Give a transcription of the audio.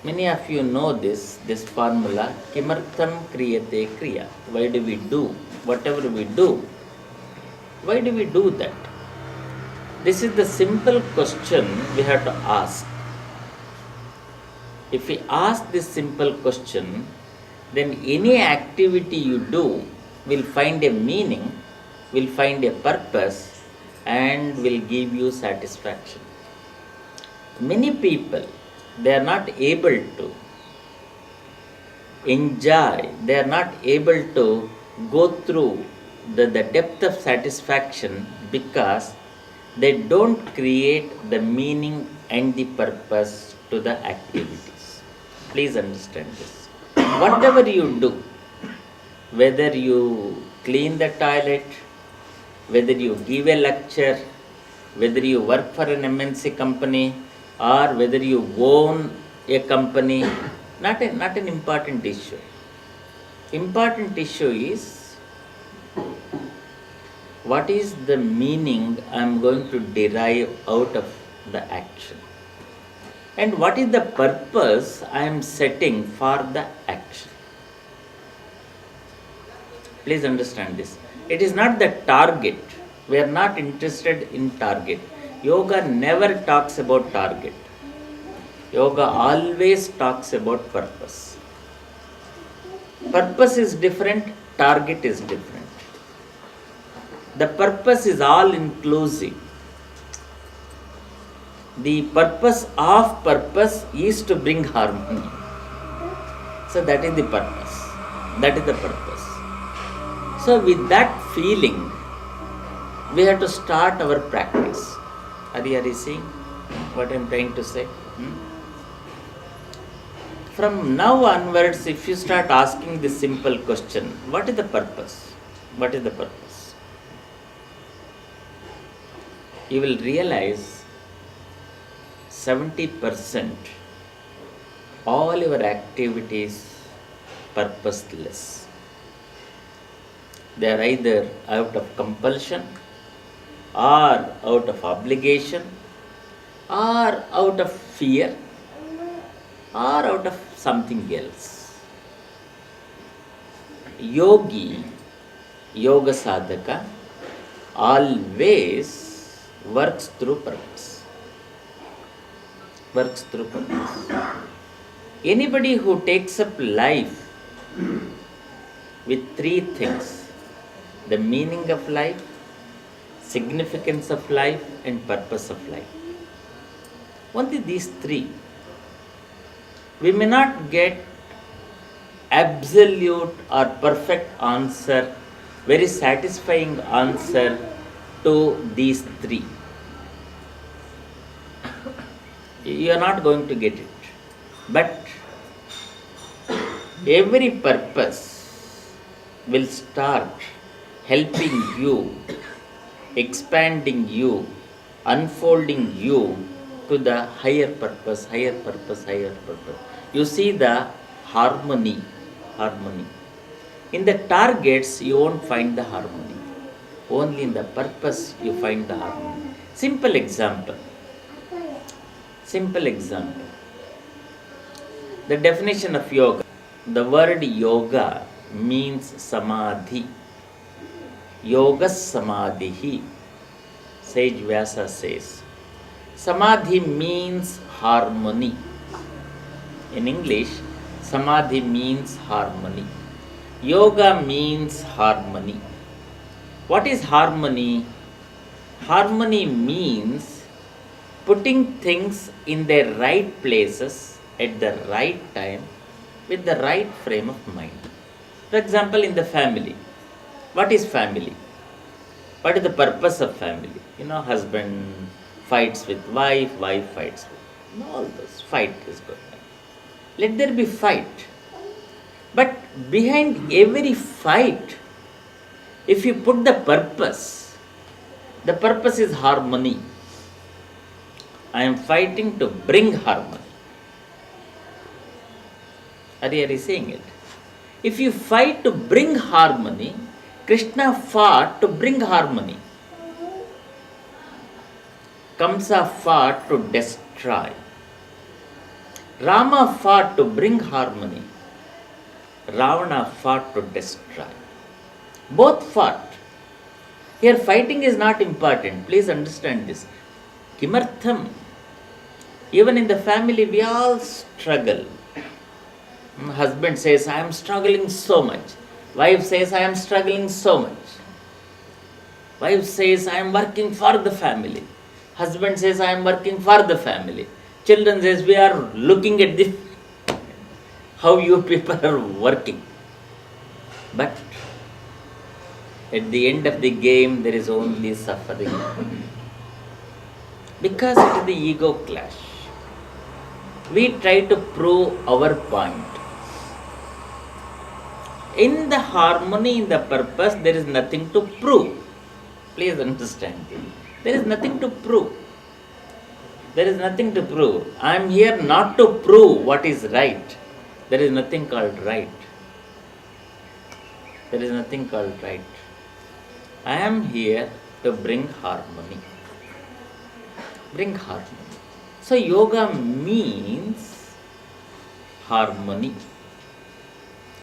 Many of you know this formula, kimartham kriyate kriya. Why do we do whatever we do? Why do we do that? This is the simple question we have to ask. If we ask this simple question, then any activity you do will find a meaning, will find a purpose, and will give you satisfaction. Many people, they are not able to enjoy, they are not able to go through the depth of satisfaction because they don't create the meaning and the purpose to the activities. Please understand this. Whatever you do, whether you clean the toilet, whether you give a lecture, whether you work for an MNC company, or whether you own a company, not an important issue. Important issue is what is the meaning I am going to derive out of the action, and what is the purpose I am setting for the action. Please understand this. It is not the target. We are not interested in target. Yoga never talks about target. Yoga always talks about purpose. Purpose is different, target is different. The purpose is all inclusive. The purpose of purpose is to bring harmony. So that is the purpose. That is the purpose. So with that feeling, we have to start our practice. Are you seeing what I am trying to say? From now onwards, if you start asking this simple question, what is the purpose? What is the purpose? You will realize 70% all your activities purposeless. They are either out of compulsion, or out of obligation, or out of fear, or out of something else. Yogi, yoga sadhaka, always works through purpose. Works through purpose. Anybody who takes up life with three things: the meaning of life, significance of life, and purpose of life. Only these three. We may not get absolute or perfect answer, very satisfying answer to these three. You are not going to get it. But every purpose will start helping you, expanding you, unfolding you to the higher purpose, higher purpose, higher purpose. You see the harmony. In the targets, you won't find the harmony. Only in the purpose, you find the harmony. Simple example. The definition of yoga. The word yoga means samadhi. Yoga samadhi. Sage Vyasa says. Samadhi means harmony. In English, samadhi means harmony. Yoga means harmony. What is harmony? Harmony means putting things in their right places at the right time with the right frame of mind. For example, in the family. What is family? What is the purpose of family? Husband fights with wife fights with all those. Fight is going on. Let there be fight. But behind every fight, if you put the purpose is harmony. I am fighting to bring harmony. Are you saying it? If you fight to bring harmony, Krishna fought to bring harmony. Kamsa fought to destroy. Rama fought to bring harmony. Ravana fought to destroy. Both fought. Here, fighting is not important. Please understand this. Kimartham. Even in the family, we all struggle. Husband says, I am struggling so much. Wife says, I am struggling so much. Wife says, I am working for the family. Husband says, I am working for the family. Children says, we are looking at this, how you people are working. But at the end of the game, there is only suffering. Because it is the ego clash. We try to prove our point. In the harmony, in the purpose, there is nothing to prove. Please understand. There is nothing to prove. There is nothing to prove. I am here not to prove what is right. There is nothing called right. There is nothing called right. I am here to bring harmony. Bring harmony. So yoga means harmony.